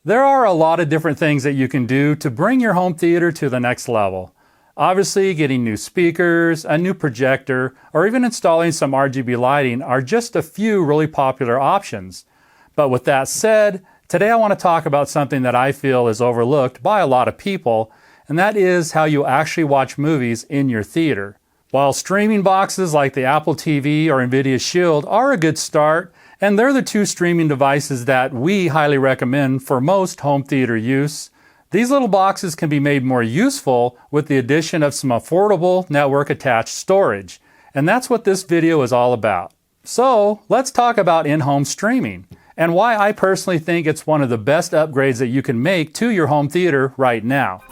There are a lot of different things that you can do to bring your home theater to the next level. Obviously, getting new speakers, a new projector, or even installing some RGB lighting are just a few really popular options. But with that said, today I want to talk about something that I feel is overlooked by a lot of people, and that is how you actually watch movies in your theater. While streaming boxes like the Apple TV or NVIDIA Shield are a good start, and they're the two streaming devices that we highly recommend for most home theater use, these little boxes can be made more useful with the addition of some affordable network-attached storage. And that's what this video is all about. So let's talk about in-home streaming and why I personally think it's one of the best upgrades that you can make to your home theater right now.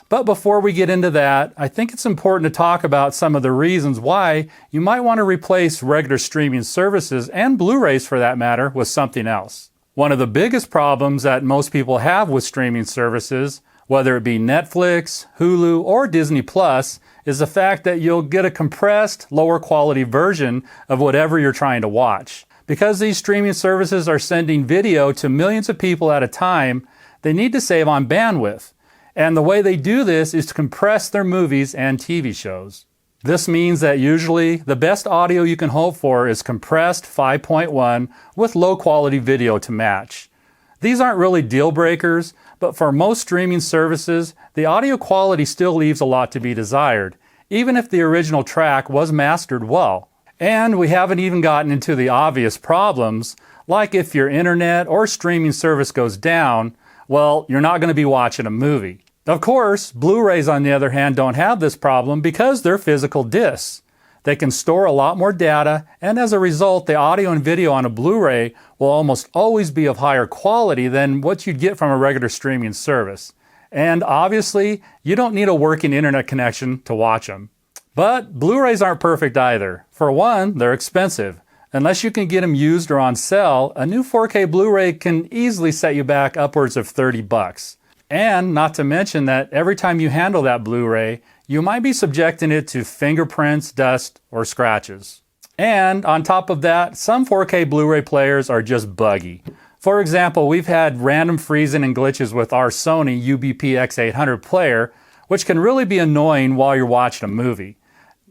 But before we get into that, I think it's important to talk about some of the reasons why you might want to replace regular streaming services, and Blu-rays for that matter, with something else. One of the biggest problems that most people have with streaming services, whether it be Netflix, Hulu, or Disney Plus, is the fact that you'll get a compressed, lower quality version of whatever you're trying to watch. Because these streaming services are sending video to millions of people at a time, they need to save on bandwidth. And the way they do this is to compress their movies and TV shows. This means that usually the best audio you can hope for is compressed 5.1 with low quality video to match. These aren't really deal breakers, but for most streaming services, the audio quality still leaves a lot to be desired, even if the original track was mastered well. And we haven't even gotten into the obvious problems, like if your internet or streaming service goes down, well, you're not going to be watching a movie. Of course, Blu-rays on the other hand don't have this problem because they're physical discs. They can store a lot more data, and as a result, the audio and video on a Blu-ray will almost always be of higher quality than what you'd get from a regular streaming service. And obviously, you don't need a working internet connection to watch them. But Blu-rays aren't perfect either. For one, they're expensive. Unless you can get them used or on sale, a new 4K Blu-ray can easily set you back upwards of $30. And not to mention that every time you handle that Blu-ray, you might be subjecting it to fingerprints, dust, or scratches. And on top of that, some 4K Blu-ray players are just buggy. For example, we've had random freezing and glitches with our Sony UBP-X800 player, which can really be annoying while you're watching a movie.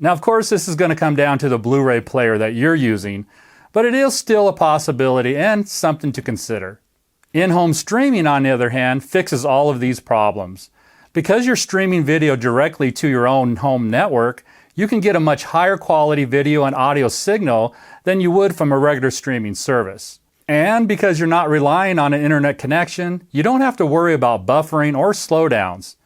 Now, of course, this is going to come down to the Blu-ray player that you're using, but it is still a possibility and something to consider. In-home streaming, on the other hand, fixes all of these problems. Because you're streaming video directly to your own home network, you can get a much higher quality video and audio signal than you would from a regular streaming service. And because you're not relying on an internet connection, you don't have to worry about buffering or slowdowns.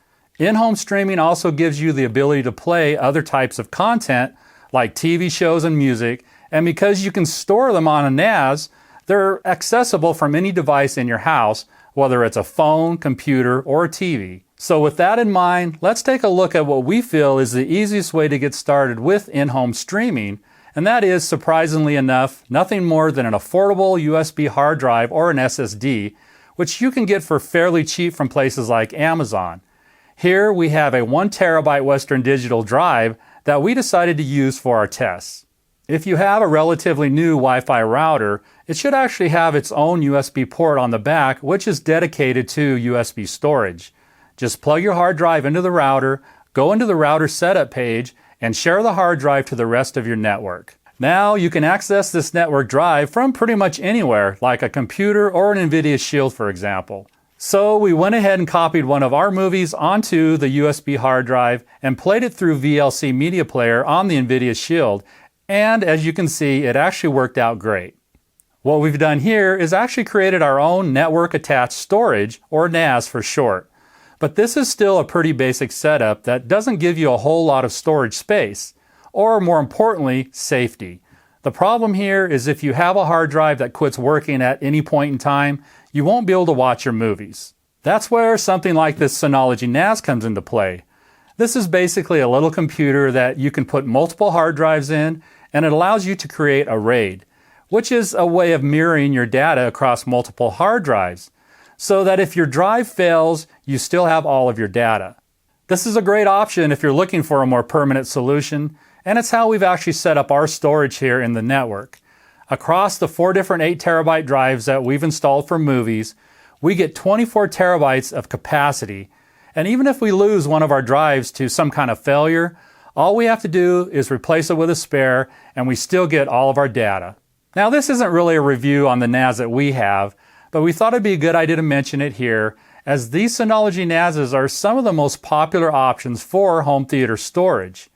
In-home streaming also gives you the ability to play other types of content like TV shows and music, and because you can store them on a NAS, they're accessible from any device in your house, whether it's a phone, computer, or a TV. So with that in mind, let's take a look at what we feel is the easiest way to get started with in-home streaming, and that is, surprisingly enough, nothing more than an affordable USB hard drive or an SSD, which you can get for fairly cheap from places like Amazon. Here we have a 1 terabyte Western Digital drive that we decided to use for our tests. If you have a relatively new Wi-Fi router, it should actually have its own USB port on the back, which is dedicated to USB storage. Just plug your hard drive into the router, go into the router setup page, and share the hard drive to the rest of your network. Now you can access this network drive from pretty much anywhere, like a computer or an NVIDIA Shield, for example. So we went ahead and copied one of our movies onto the USB hard drive and played it through VLC Media Player on the NVIDIA Shield, and as you can see, it actually worked out great. What we've done here is actually created our own network attached storage, or NAS for short. But this is still a pretty basic setup that doesn't give you a whole lot of storage space, or more importantly, safety. The problem here is if you have a hard drive that quits working at any point in time, you won't be able to watch your movies. That's where something like this Synology NAS comes into play. This is basically a little computer that you can put multiple hard drives in, and it allows you to create a RAID, which is a way of mirroring your data across multiple hard drives, so that if your drive fails, you still have all of your data. This is a great option if you're looking for a more permanent solution, and it's how we've actually set up our storage here in the network. Across the 4 different 8 terabyte drives that we've installed for movies, we get 24 terabytes of capacity. And even if we lose one of our drives to some kind of failure, all we have to do is replace it with a spare and we still get all of our data. Now, this isn't really a review on the NAS that we have, but we thought it'd be a good idea to mention it here, as these Synology NASs are some of the most popular options for home theater storage.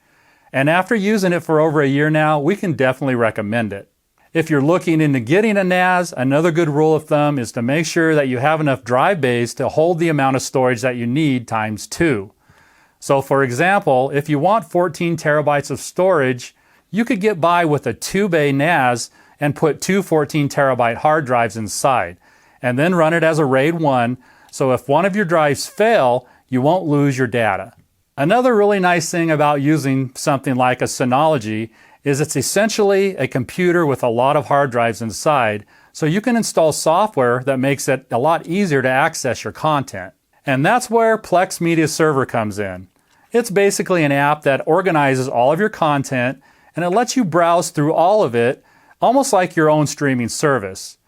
And after using it for over a year now, we can definitely recommend it. If you're looking into getting a NAS, another good rule of thumb is to make sure that you have enough drive bays to hold the amount of storage that you need times 2. So for example, if you want 14 terabytes of storage, you could get by with a 2-bay NAS and put 2 14 terabyte hard drives inside, and then run it as a RAID 1, so if one of your drives fail, you won't lose your data. Another really nice thing about using something like a Synology is it's essentially a computer with a lot of hard drives inside, so you can install software that makes it a lot easier to access your content. And that's where Plex Media Server comes in. It's basically an app that organizes all of your content, and it lets you browse through all of it, almost like your own streaming service.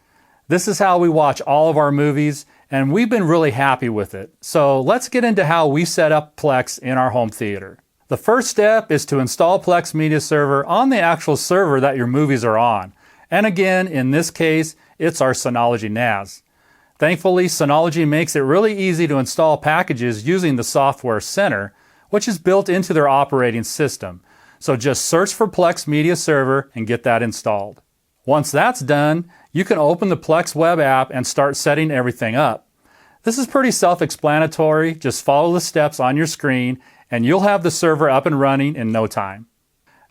This is how we watch all of our movies, and we've been really happy with it. So let's get into how we set up Plex in our home theater. The first step is to install Plex Media Server on the actual server that your movies are on. And again, in this case, it's our Synology NAS. Thankfully, Synology makes it really easy to install packages using the Software Center, which is built into their operating system. So just search for Plex Media Server and get that installed. Once that's done, you can open the Plex web app and start setting everything up. This is pretty self-explanatory. Just follow the steps on your screen and you'll have the server up and running in no time.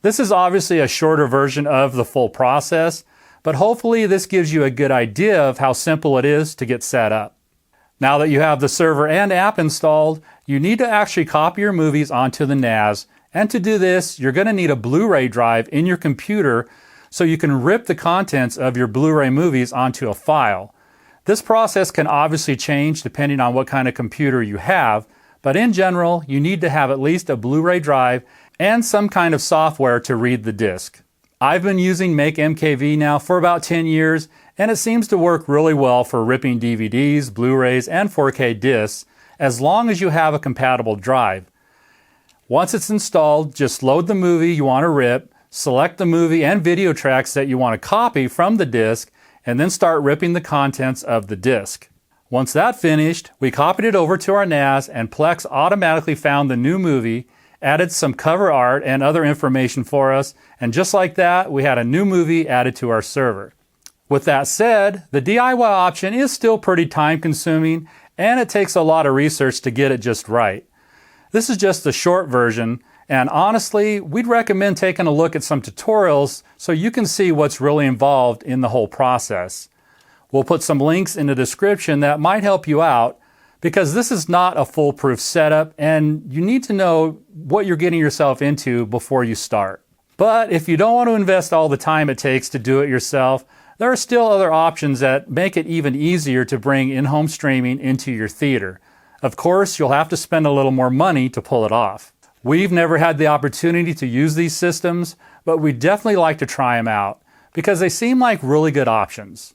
This is obviously a shorter version of the full process, but hopefully this gives you a good idea of how simple it is to get set up. Now that you have the server and app installed, you need to actually copy your movies onto the NAS, and to do this, you're going to need a Blu-ray drive in your computer so you can rip the contents of your Blu-ray movies onto a file. This process can obviously change depending on what kind of computer you have, but in general, you need to have at least a Blu-ray drive and some kind of software to read the disc. I've been using Make MKV now for about 10 years, and it seems to work really well for ripping DVDs, Blu-rays, and 4K discs, as long as you have a compatible drive. Once it's installed, just load the movie you want to rip, select the movie and video tracks that you want to copy from the disc, and then start ripping the contents of the disc. Once that's finished, we copied it over to our NAS, and Plex automatically found the new movie, added some cover art and other information for us, and just like that, we had a new movie added to our server. With that said, the DIY option is still pretty time-consuming, and it takes a lot of research to get it just right. This is just the short version, and honestly, we'd recommend taking a look at some tutorials so you can see what's really involved in the whole process. We'll put some links in the description that might help you out, because this is not a foolproof setup and you need to know what you're getting yourself into before you start. But if you don't want to invest all the time it takes to do it yourself, there are still other options that make it even easier to bring in-home streaming into your theater. Of course, you'll have to spend a little more money to pull it off. We've never had the opportunity to use these systems, but we'd definitely like to try them out because they seem like really good options.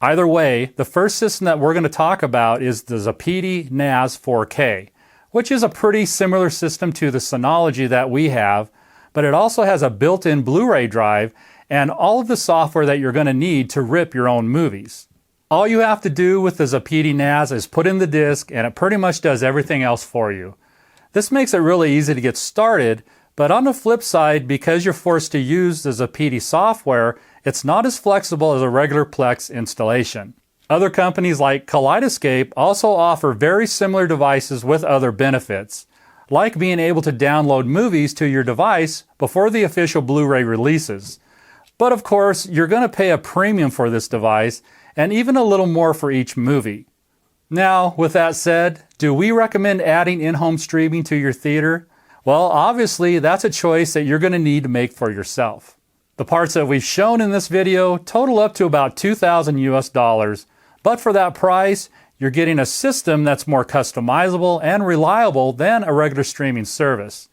Either way, the first system that we're going to talk about is the Zapiti NAS 4K, which is a pretty similar system to the Synology that we have, but it also has a built-in Blu-ray drive and all of the software that you're going to need to rip your own movies. All you have to do with the Zapiti NAS is put in the disc and it pretty much does everything else for you. This makes it really easy to get started, but on the flip side, because you're forced to use the Zapiti software, it's not as flexible as a regular Plex installation. Other companies like Kaleidoscape also offer very similar devices with other benefits, like being able to download movies to your device before the official Blu-ray releases. But of course, you're going to pay a premium for this device, and even a little more for each movie. Now, with that said, do we recommend adding in-home streaming to your theater? Well, obviously, that's a choice that you're going to need to make for yourself. The parts that we've shown in this video total up to about $2,000 US, but for that price, you're getting a system that's more customizable and reliable than a regular streaming service.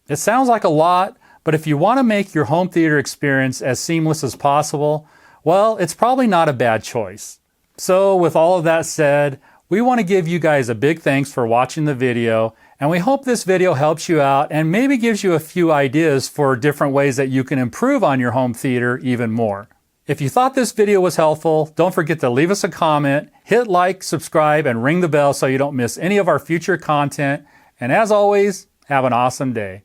It sounds like a lot, but if you want to make your home theater experience as seamless as possible, well, it's probably not a bad choice. So with all of that said, we want to give you guys a big thanks for watching the video, and we hope this video helps you out and maybe gives you a few ideas for different ways that you can improve on your home theater even more. If you thought this video was helpful, don't forget to leave us a comment, hit like, subscribe, and ring the bell so you don't miss any of our future content. And as always, have an awesome day.